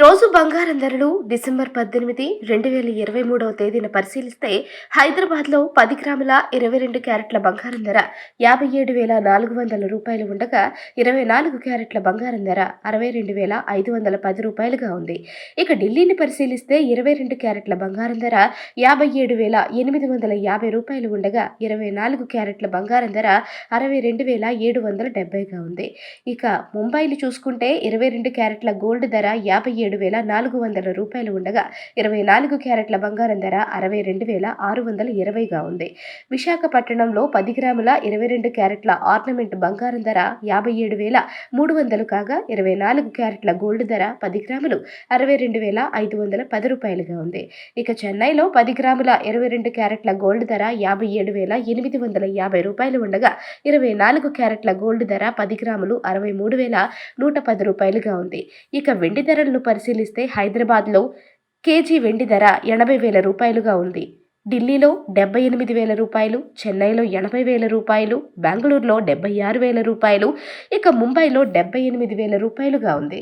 రోజు బంగారం ధరలు డిసెంబర్ 18, 2023వ తేదీన పరిశీలిస్తే హైదరాబాద్లో 10 గ్రాముల 22 క్యారెట్ల బంగారం ధర 57,400 రూపాయలు ఉండగా 24 క్యారెట్ల బంగారం ధర 62,510 రూపాయలుగా ఉంది. ఇక ఢిల్లీని పరిశీలిస్తే 22 క్యారెట్ల బంగారం ధర 57,850 రూపాయలు ఉండగా 24 క్యారెట్ల బంగారం ధర 62,770గా ఉంది. ఇక ముంబైని చూసుకుంటే 22 క్యారెట్ల గోల్డ్ ధర 57,400 రూపాయలు ఉండగా 24 క్యారెట్ల బంగారం ధర 62,620గా ఉంది. విశాఖపట్నంలో 10 గ్రాముల 22 క్యారెట్ల ఆర్నమెంట్ బంగారం ధర 57,300 కాగా 24 క్యారెట్ల గోల్డ్ ధర 10 గ్రాములు 62,510 రూపాయలుగా ఉంది. ఇక చెన్నైలో 10 గ్రాముల 22 క్యారెట్ల గోల్డ్ ధర 57,850 రూపాయలు ఉండగా 24 క్యారెట్ల గోల్డ్ ధర 10 గ్రాములు 63,110 రూపాయలుగా ఉంది. ఇక వెండి ధరలను పరిశీలిస్తే హైదరాబాద్లో కేజీ వెండి ధర 80,000 రూపాయలుగా ఉంది. ఢిల్లీలో 78,000 రూపాయలు, చెన్నైలో 80,000 రూపాయలు, బెంగళూరులో 76,000 రూపాయలు, ఇక ముంబైలో 78,000 రూపాయలుగా ఉంది.